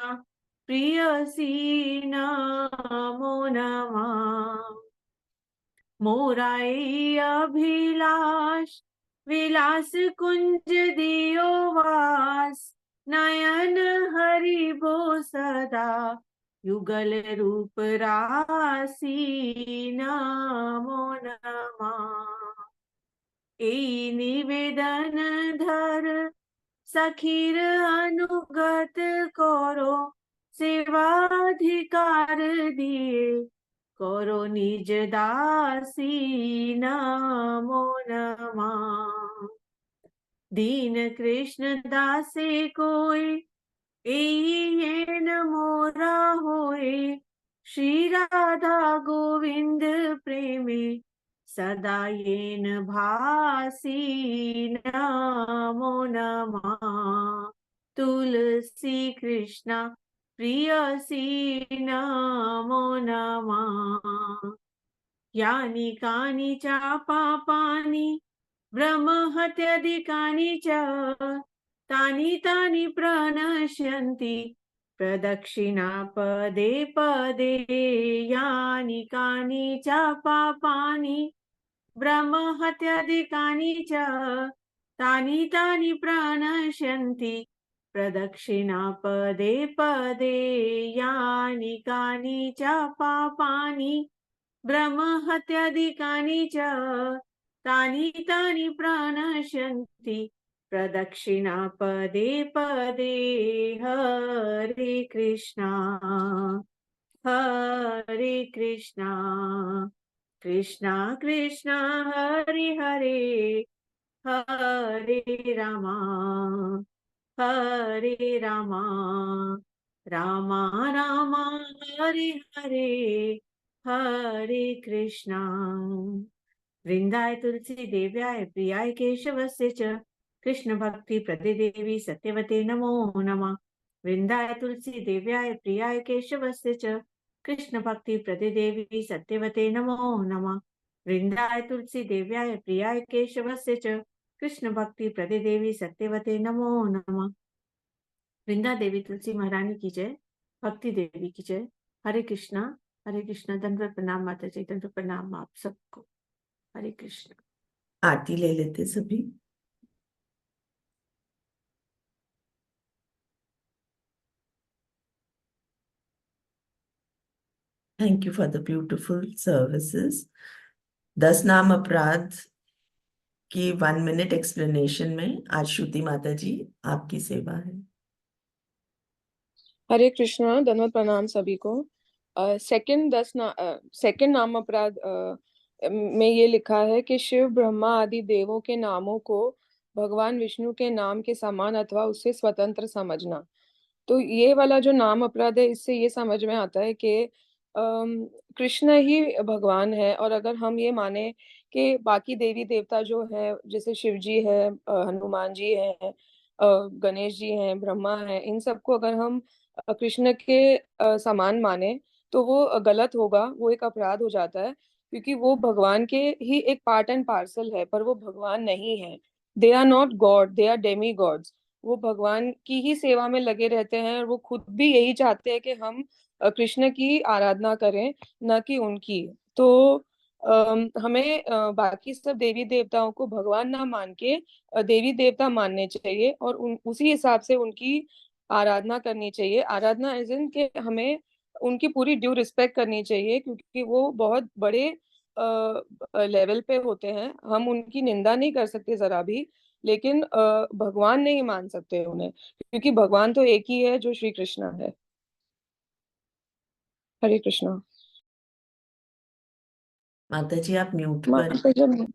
[SPEAKER 6] प्रियसी, नमो नमः। मोराई अभिलाष विलास कुंज दियो वास, नयन हरि बो सदा युगल रूप रासी, नमो नमः। ए निवेदन धर सखीर अनुगत करो, सेवाधिकार दिए करो निज दासी, नमो नमः। दीन कृष्ण दासे कोई एहि न मोरा होए, श्री राधा गोविंद प्रेमे सदा येन भासी, नमो नमः तुलसी कृष्णा प्रियसी, नमो नमः। यानि कानि च पापानि ब्रह्महत्याधिकानि च तानि तानि प्रणश्यन्ति प्रदक्षिणा पदे पदे। यानि कानि च पापानि ब्रह्महत्याधिकानि च तानि तानि प्रणश्यन्ति प्रदक्षिणा पदे पदे। यानि कानि च पापानि ब्रह्महत्याधिकानि च तानि तानि प्रणश्यन्ति प्रदक्षिणा पदे पदे। हरे कृष्णा कृष्णा कृष्णा हरे हरे, हरे रामा रामा रामा हरे हरे, हरे कृष्णा। वृंदाय तुलसी देव्याय प्रियाय केशवस्य च कृष्ण भक्ति प्रदे देवी सत्यवते नमो नमः। वृंदाय तुलसी देव्याय प्रियाय केशवस्य च कृष्ण भक्ति प्रदे देवी सत्यवते नमो नमः। वृंदाय तुलसी देव्याय प्रियाय केशवस्य च कृष्ण भक्ति प्रदे देवी सत्यवते नमो नमः। वृंदा देवी तुलसी महारानी की जय, भक्ति देवी की जय। हरे कृष्णा। हरे कृष्णा। दंडवत प्रणाम माता जी, दंडवत प्रणाम आप सबको। हरे कृष्णा।
[SPEAKER 3] आरती ले लेते सभी। Thank you for the beautiful services. 10 नाम अपराध की 1 मिनट एक्सप्लेनेशन में आज श्रुति माता जी आपकी सेवा है।
[SPEAKER 2] हरे कृष्णा, धन्यवाद, प्रणाम सभी को। सेकंड नाम अपराध में ये लिखा है कि शिव ब्रह्मा आदि देवों के नामों को भगवान विष्णु के नाम के समान अथवा उससे स्वतंत्र समझना। तो ये वाला जो नाम अपराध है, इससे ये समझ में आता है कि कृष्ण ही भगवान है, और अगर हम ये माने कि बाकी देवी देवता जो है, जैसे शिव जी है, हनुमान जी है, गणेश जी हैं, ब्रह्मा है, इन सबको अगर हम कृष्ण के समान माने तो वो गलत होगा, वो एक अपराध हो जाता है, क्योंकि वो भगवान के ही एक पार्ट एंड पार्सल है, पर वो भगवान नहीं है। They are not god, they are demigods. वो भगवान की ही सेवा में लगे रहते हैं, और वो खुद भी यही चाहते हैं कि हम कृष्ण की आराधना करें, न कि उनकी। तो हमें बाकी सब देवी देवताओं को भगवान ना मान के देवी देवता मानने चाहिए, और उसी हिसाब से उनकी आराधना करनी चाहिए। आराधना एज इन के हमें उनकी पूरी ड्यू रिस्पेक्ट करनी चाहिए, क्योंकि वो बहुत बड़े लेवल पे होते हैं। हम उनकी निंदा नहीं कर सकते जरा भी, लेकिन भगवान नहीं मान सकते उन्हें, क्योंकि भगवान तो एक ही है, जो श्री कृष्ण है। हरे कृष्णा।
[SPEAKER 3] माता जी आप म्यूट पर हैं।
[SPEAKER 2] माता जी,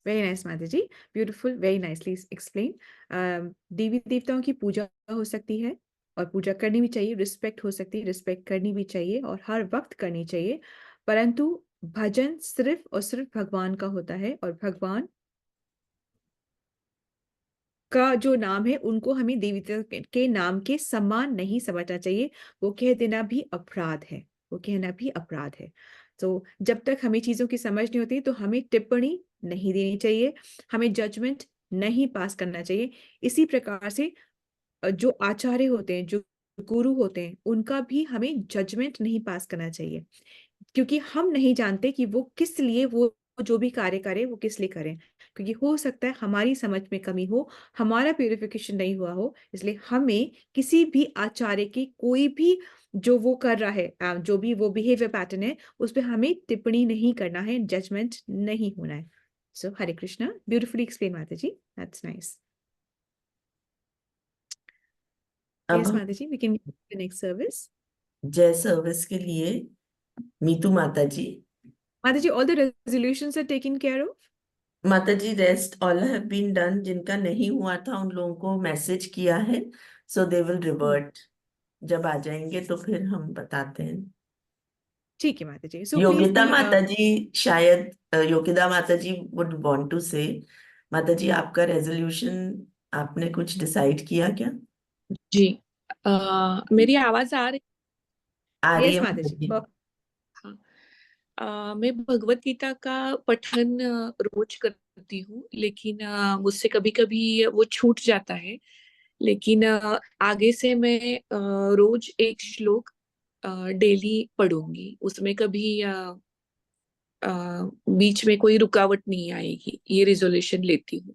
[SPEAKER 1] वेरी नाइस माता जी, ब्यूटीफुल, वेरी नाइसली एक्सप्लेन। देवी देवताओं की पूजा हो सकती है और पूजा करनी भी चाहिए, रिस्पेक्ट हो सकती है, रिस्पेक्ट करनी भी चाहिए और हर वक्त करनी चाहिए, परंतु भजन सिर्फ और सिर्फ भगवान का होता है, और भगवान का जो नाम है उनको हमें देवी देवता के नाम के समान नहीं समझना चाहिए। वो कह देना भी अपराध है, वो कहना भी अपराध है। तो जब तक हमें चीजों की समझ नहीं होती तो हमें टिप्पणी नहीं देनी चाहिए, हमें जजमेंट नहीं पास करना चाहिए। इसी प्रकार से जो आचार्य होते हैं, जो गुरु होते हैं, उनका भी हमें जजमेंट नहीं पास करना चाहिए, क्योंकि हम नहीं जानते कि वो किस लिए वो जो भी कार्य करें वो किस लिए करें, क्योंकि हो सकता है हमारी समझ में कमी हो, हमारा प्यूरिफिकेशन नहीं हुआ हो। इसलिए हमें किसी भी आचार्य की कोई भी जो वो कर रहा है, जो भी वो बिहेवियर पैटर्न है, उस पर हमें टिप्पणी नहीं करना है, जजमेंट नहीं होना है। So Hare Krishna, beautifully explain माता जी, दैट्स नाइस।
[SPEAKER 3] अब
[SPEAKER 1] यस
[SPEAKER 3] हम
[SPEAKER 1] माता ji, we can the next service.
[SPEAKER 3] जय सर्विस के लिए मीतू माता जी।
[SPEAKER 1] माता ji, all the resolutions are taken care of.
[SPEAKER 3] माता ji rest all have been done. जिनका नहीं हुआ था उन लोगों को मैसेज किया है, सो दे विल रिवर्ट। जब आ जाएंगे तो फिर हम बताते हैं।
[SPEAKER 1] ठीक है माता जी, सो प्लीज
[SPEAKER 3] योगिता
[SPEAKER 1] बी
[SPEAKER 3] माता जी शायद योगिता माता जी वुड वांट टू से। माता जी आपका रेजोल्यूशन आपने कुछ डिसाइड किया क्या?
[SPEAKER 7] जी। मेरी आवाज आ रही?
[SPEAKER 3] आ रही
[SPEAKER 1] यस
[SPEAKER 3] है
[SPEAKER 1] माता
[SPEAKER 3] माता
[SPEAKER 1] जी।
[SPEAKER 3] जी।
[SPEAKER 7] हाँ। मैं भगवत गीता का पठन रोज करती हूँ, लेकिन मुझसे कभी कभी वो छूट जाता है। लेकिन आगे से मैं रोज एक श्लोक डेली पढ़ूंगी, उसमें कभी अ, बीच में कोई रुकावट नहीं आएगी, ये रिजोल्यूशन लेती हूँ।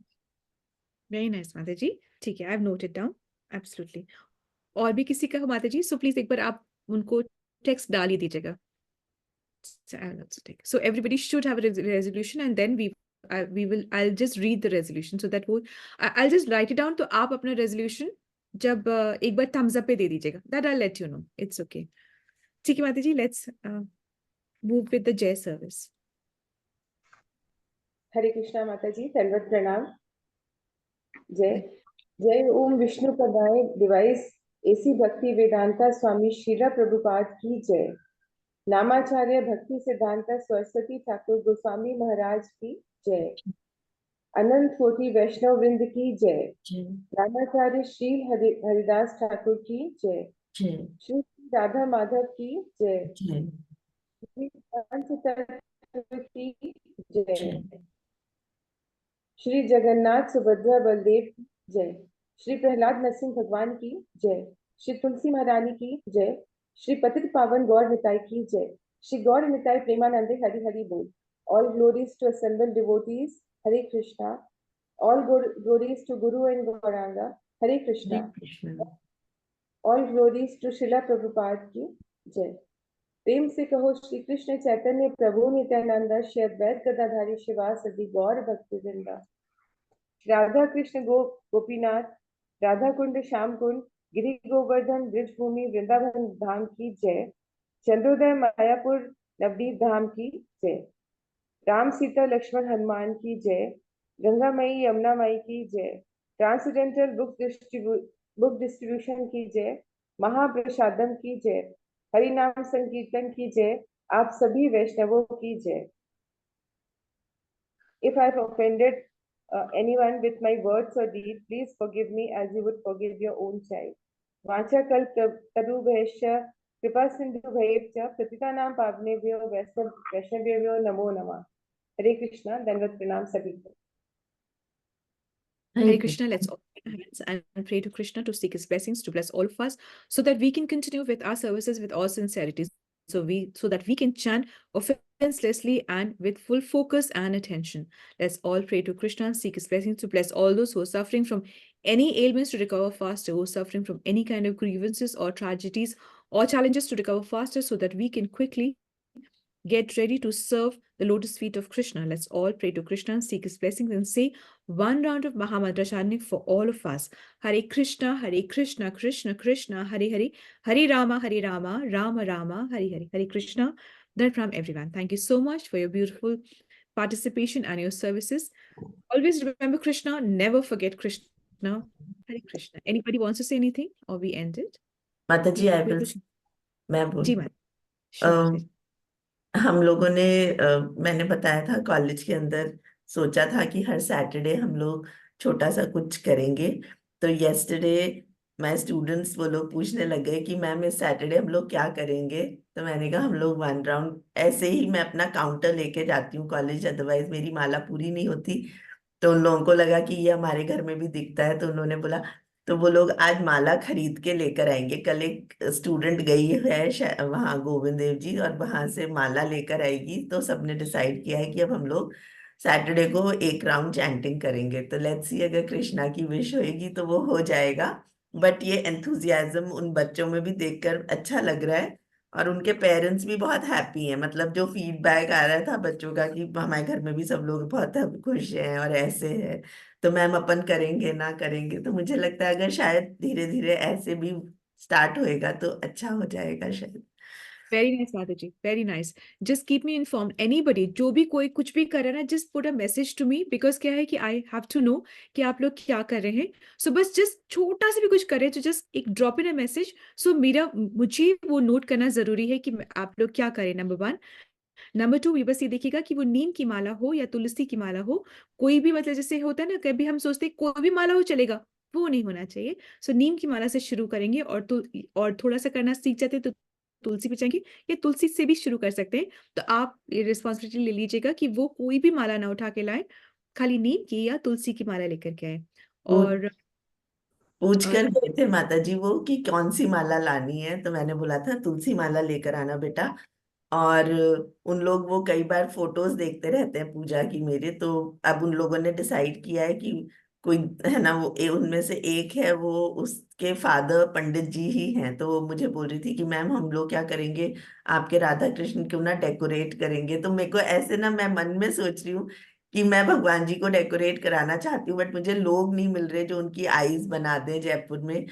[SPEAKER 1] वेरी नाइस माता जी, ठीक है, I have noted down, absolutely. और भी किसी का हो माता जी, सो प्लीज एक बार आप उनको टेक्स्ट डाल ही दीजिएगा। So everybody should have a resolution, and then we will, I'll just read the resolution so that वो I'll just write it down, तो आप अपना resolution जब एक बार thumbs up पे दे दीजिएगा, that I'll let you know, it's okay। ठीक है माता जी, let's move with the जय service।
[SPEAKER 8] हरे कृष्णा माता जी, दंडवत प्रणाम। जय जय ओम विष्णु पदाय डिवाइस एसी भक्ति वेदांता स्वामी शीला प्रभुपाद की जय। नामाचार्य भक्ति सिद्धांता सरस्वती ठाकुर गोस्वामी महाराज की जय। अनंत कोटि वैष्णव वृंद की जय।
[SPEAKER 3] जय
[SPEAKER 8] नामाचार्य श्री हरिदास ठाकुर की जय।
[SPEAKER 3] जय
[SPEAKER 8] श्री राधा माधव की जय।
[SPEAKER 3] जय
[SPEAKER 8] श्री कांत तत्व की जय।
[SPEAKER 3] जय
[SPEAKER 8] श्री जगन्नाथ सुभद्रा बलदेव की जय। श्री प्रहलाद नरसिंह भगवान की जय। श्री तुलसी महारानी की जय। श्री पतित पावन गौर निताई की जय। श्री गौर निताई प्रेमानंदे हरि हरि बोल। All glories to assembled devotees, Hare Krishna. All glories to guru and Gauranga, Hare
[SPEAKER 3] Hare
[SPEAKER 8] Krishna.
[SPEAKER 3] Krishna.
[SPEAKER 8] All glories to Shrila Prabhupada की जय। प्रेम से कहो श्री कृष्ण चैतन्य प्रभु नित्यानंद श्री अद्वैत गदाधारी शिवासदि गौर भक्ति वृंदा। राधा कृष्ण गोपीनाथ राधा कुंड श्याम कुंड गिरि गोवर्धन ब्रिज भूमि वृंदावन धाम की जय। चंद्रोदय मायापुर नवदीप धाम की जय। राम सीता लक्ष्मण हनुमान की जय। गंगा मई यमुना माई की जय। ट्रांसडेंटल बुक डिस्ट्रीब्यूशन की जय। महाप्रसादम की जय। हरिनाम संकीर्तन की जय। आप सभी वैष्णवों की जय। If I have offended anyone with my words or deed, please forgive me as you would forgive your own child. वाचा कल्पतरुभ्यश्च कृपा सिंधुभ्यश्च पतितानां पावनेभ्यो वैष्णवेभ्यो नमो नमः। हरे कृष्णा। दंडवत प्रणाम सभी को।
[SPEAKER 1] Hare Krishna, let's all join hands and pray to Krishna to seek his blessings to bless all of us so that we can continue with our services with all sincerity. So that we can chant offenselessly and with full focus and attention. Let's all pray to Krishna and seek his blessings to bless all those who are suffering from any ailments to recover faster, who are suffering from any kind of grievances or tragedies or challenges to recover faster so that we can quickly get ready to serve the lotus feet of Krishna. Let's all pray to Krishna and seek his blessings and say one round of Mahamantra chanting for all of us. Hare Krishna, Krishna Krishna, Hare Hare, Hare Rama, Rama Rama, Hare Hare. Hare Krishna. Then from everyone. Thank you so much for your beautiful participation and your services. Always remember Krishna, never forget Krishna. Hare Krishna. Anybody wants to say anything or we end it?
[SPEAKER 3] माता जी आई विल मैं
[SPEAKER 1] जी
[SPEAKER 3] बोल
[SPEAKER 1] माता। Sure.
[SPEAKER 3] हम लोगों ने मैंने बताया था कॉलेज के अंदर सोचा था कि हर सैटरडे हम लोग छोटा सा कुछ करेंगे। तो येस्टरडे मैं स्टूडेंट्स वो लोग पूछने लग गए कि मैम इस सैटरडे हम लोग क्या करेंगे। तो मैंने कहा हम लोग वन राउंड ऐसे ही मैं अपना काउंटर लेके जाती हूँ कॉलेज, अदरवाइज मेरी माला पूरी नहीं होती। तो उन लोगों को लगा कि ये हमारे घर में भी दिखता है, तो उन्होंने बोला तो वो लोग आज माला खरीद के लेकर आएंगे। कल एक स्टूडेंट गई है वहाँ गोविंद देव जी और वहां से माला लेकर आएगी। तो सबने डिसाइड किया है कि अब हम लोग सैटरडे को एक राउंड चैंटिंग करेंगे। तो लेट्स सी अगर कृष्णा की विश होएगी तो वो हो जाएगा। बट ये एंथुजियाज्म उन बच्चों में भी देखकर अच्छा लग रहा है और उनके पेरेंट्स भी बहुत हैप्पी हैं। मतलब जो फीडबैक आ रहा था बच्चों का कि हमारे घर में भी सब लोग बहुत खुश हैं और ऐसे है। तो मैम अपन करेंगे ना करेंगे, तो मुझे लगता है अगर शायद धीरे धीरे ऐसे भी स्टार्ट होएगा तो अच्छा हो जाएगा शायद।
[SPEAKER 1] Very nice, Mataji. Very nice. Just keep me informed. Anybody, जो भी कोई कुछ भी कर रहा है ना, just put a message to me because क्या है कि I have to know कि आप लोग क्या कर रहे हैं. So बस just छोटा सा भी कुछ करें तो just एक drop in a message. So मुझे वो नोट करना जरूरी है कि आप लोग क्या करें. नंबर 1. नंबर 2, ये बस ये देखिएगा कि वो नीम की माला हो या तुलसी की माला हो, कोई भी मतलब जैसे होता है ना, कभी हम सोचते हैं कोई भी माला हो चलेगा, वो नहीं होना चाहिए. सो नीम की माला से शुरू करेंगे और थोड़ा सा करना सीख जाते हैं तो तुलसी पे जाएंगे या तुलसी से भी शुरू कर सकते हैं. तो आप ये रिस्पॉन्सिबिलिटी ले लीजिएगा कि वो कोई भी माला ना उठा के लाए, खाली नीम की या तुलसी की माला लेकर के आए. और
[SPEAKER 3] पूछ कर गए थे माता जी वो कि कौन सी माला लानी है, तो मैंने बोला था तुलसी माला लेकर आना बेटा। और उन लोग वो कई बार फोटोज देखते रहते हैं पूजा की मेरे, तो अब उन लोगों ने डिसाइड किया है कि कोई है ना वो उनमें से एक है वो उसके फादर पंडित जी ही हैं। तो वो मुझे बोल रही थी कि मैम हम लोग क्या करेंगे, आपके राधा कृष्ण क्यों ना डेकोरेट करेंगे। तो मेरे को ऐसे ना मैं मन में सोच रही हूँ कि मैं भगवान जी को डेकोरेट कराना चाहती हूँ, बट मुझे लोग नहीं मिल रहे जो उनकी आईज बना दें जयपुर में।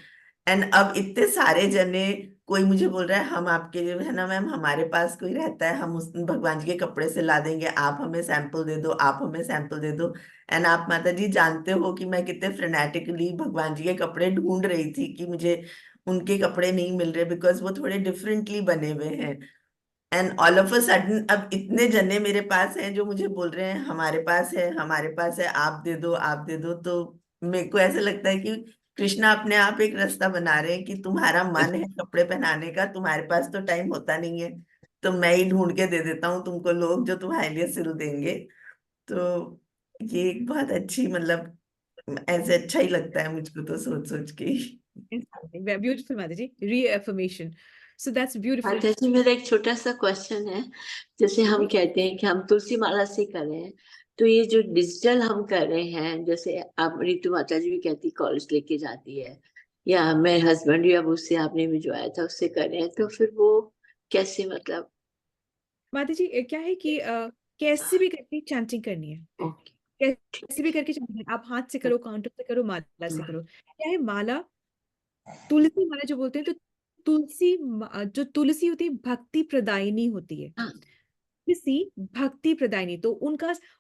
[SPEAKER 3] एंड अब इतने सारे जने, कोई मुझे बोल रहा है हम आपके लिए है ना मैम हमारे पास कोई रहता है हम उस भगवान जी के कपड़े से ला देंगे, आप हमें सैंपल दे दो, आप हमें सैंपल दे दो। एंड आप माता जी जानते हो कि मैं कितने फ्रेनेटिकली भगवान जी के कपड़े ढूंढ रही थी कि मुझे उनके कपड़े नहीं मिल रहे बिकॉज वो थोड़े डिफरेंटली बने हुए हैं। And all of a sudden अब इतने जने मेरे पास हैं जो मुझे बोल रहे हैं हमारे पास है हमारे पास है, आप दे दो आप दे दो। तो मेरे को ऐसा लगता है कि कृष्णा अपने आप एक रास्ता बना रहे हैं कि तुम्हारा मन है कपड़े पहनाने का, तुम्हारे पास तो टाइम होता नहीं है, तो मैं ही ढूंढ के दे देता हूँ तुमको लोग जो तुम्हारे लिए सिल देंगे। तो ये एक बहुत अच्छी मतलब ऐसे अच्छा ही लगता है मुझको तो सोच सोच के ही।
[SPEAKER 1] ब्यूटीफुल माता जी, रीअफर्मेशन. So that's beautiful.
[SPEAKER 9] माता जी मेरा एक छोटा सा क्वेश्चन है, जैसे हम कहते हैं कि हम तुलसी माला से कर रहे हैं, तो ये जो डिजिटल हम कर रहे हैं, जैसे आप रितु माता जी भी कहती कॉलेज लेके जाती है, या मेरे हस्बैंड या उससे आपने भिजवाया था उससे कर रहे हैं, तो फिर वो कैसे मतलब?
[SPEAKER 1] माता जी क्या है कि कैसे भी करके चैंटिंग करनी है,
[SPEAKER 9] ओके।
[SPEAKER 1] कैसे भी करके चैंटिंग, आप हाथ से करो, काउंटर से करो, माला से करो। क्या है, माला तुलसी माला जो बोलते हैं, तो जो तुलसी होती है भक्ति प्रदायिनी होती है।
[SPEAKER 9] हाँ।
[SPEAKER 1] तुलसी भक्ति प्रदायिनी, तो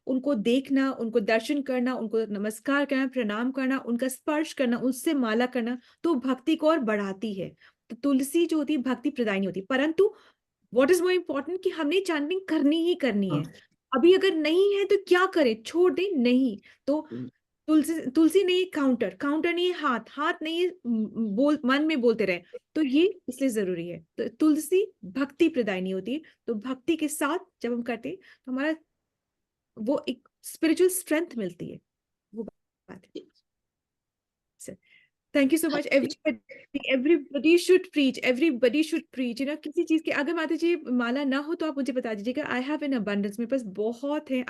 [SPEAKER 1] उनको देखना, उनको दर्शन करना, उनको नमस्कार करना, प्रणाम करना, उनका स्पर्श करना, उससे माला करना, तो भक्ति को और बढ़ाती है। तो तुलसी जो होती है भक्ति प्रदायिनी होती है, परंतु व्हाट इज मोर इम्पोर्टेंट कि हमने चैंटिंग करनी ही करनी है। अभी अगर नहीं है तो क्या करें, छोड़ दें? नहीं। तो तुलसी नहीं, काउंटर नहीं, हाथ नहीं, बोल मन में बोलते रहे, तो ये इसलिए जरूरी है। तो तुलसी भक्ति प्रदायिनी होती है, तो भक्ति के साथ जब हम करते हैं तो हमारा वो एक स्पिरिचुअल स्ट्रेंथ मिलती है, वो बात है। Thank you so much. Everybody should preach किसी चीज के। अगर माता जी माला ना हो तो आप मुझे बता दीजिएगा, आई हैव इन अबंडेंस, मेरे पास बहुत है,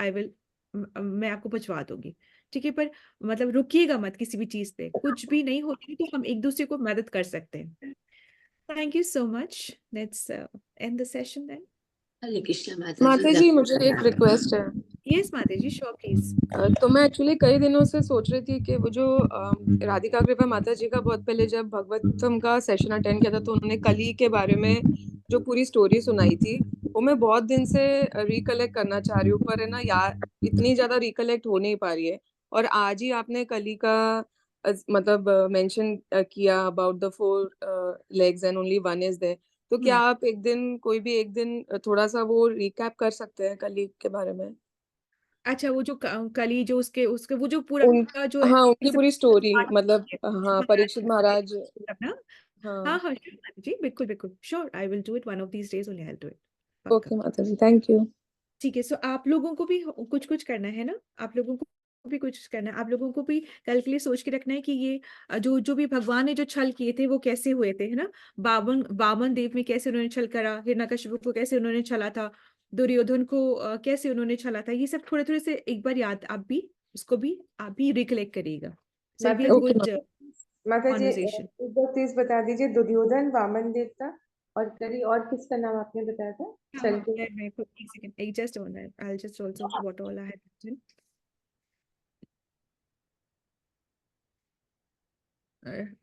[SPEAKER 1] मैं आपको पहुंचवा दूंगी, ठीक है? पर मतलब रुकिएगा मत किसी भी चीज पे, कुछ भी नहीं होती तो हम एक दूसरे को मदद कर सकते हैं। Thank you so much, let's end the session then.
[SPEAKER 9] Hare Krishna माता
[SPEAKER 2] माता
[SPEAKER 9] जी।
[SPEAKER 2] जी, मुझे एक रिक्वेस्ट है।
[SPEAKER 1] यस माता जी, श्योर प्लीज।
[SPEAKER 2] तो मैं एक्चुअली कई दिनों से सोच रही थी कि वो जो राधिका कृपा माता जी का बहुत पहले जब भगवतम का सेशन अटेंड किया था, तो उन्होंने कली के बारे में जो पूरी स्टोरी सुनाई थी, वो मैं बहुत दिन से रिकलेक्ट करना चाह रही हूँ, पर है ना यार, इतनी ज्यादा रिकलेक्ट हो नहीं पा रही है। और आज ही आपने कली का मतलब मेंशन किया about the 4 legs and only one is there. तो क्या आप कोई भी एक दिन थोड़ा सा वो रिकैप कर सकते हैं कली के बारे में?
[SPEAKER 1] अच्छा, वो जो कली जो उसके उसके वो जो
[SPEAKER 2] उन
[SPEAKER 1] पूरा जो
[SPEAKER 2] हाँ, उनकी
[SPEAKER 1] सब
[SPEAKER 2] पूरी स्टोरी, मतलब हाँ, परीक्षित महाराज।
[SPEAKER 1] महाराज ना।
[SPEAKER 2] हाँ।
[SPEAKER 1] हाँ हाँ sure, माता जी, बिल्कुल बिल्कुल, sure, I will do it one of these days only, I will do it, पक्का।
[SPEAKER 2] ओके माता जी, थैंक यू।
[SPEAKER 1] ठीक है, सो आप लोगों को भी कुछ कुछ करना है ना, आप लोगों को भी कुछ करना है, आप लोगों को भी कल के लिए सोच के रखना है कि ये जो जो भी भगवान ने जो छल किए थे वो कैसे हुए थे, है ना? बामन देव में कैसे उन्होंने छल करा, हिरण्यकशिपु को कैसे उन्होंने छला था, दुर्योधन को कैसे उन्होंने छला था, ये सब थोड़े थोड़े से एक बार याद, आप भी उसको भी आप भी रिकलेक्ट करिएगा। सो बी अ
[SPEAKER 8] माता
[SPEAKER 1] गुड
[SPEAKER 8] माता जी,
[SPEAKER 1] कॉन्वर्सेशन।
[SPEAKER 8] एक बार प्लीज बता दीजिए, दुर्योधन, वामन देवता और करी, और किसका नाम आपने बताया था?
[SPEAKER 1] हाँ
[SPEAKER 8] चल
[SPEAKER 1] हाँ,
[SPEAKER 8] के
[SPEAKER 1] मैं एक second, I just on that, I just also what all I have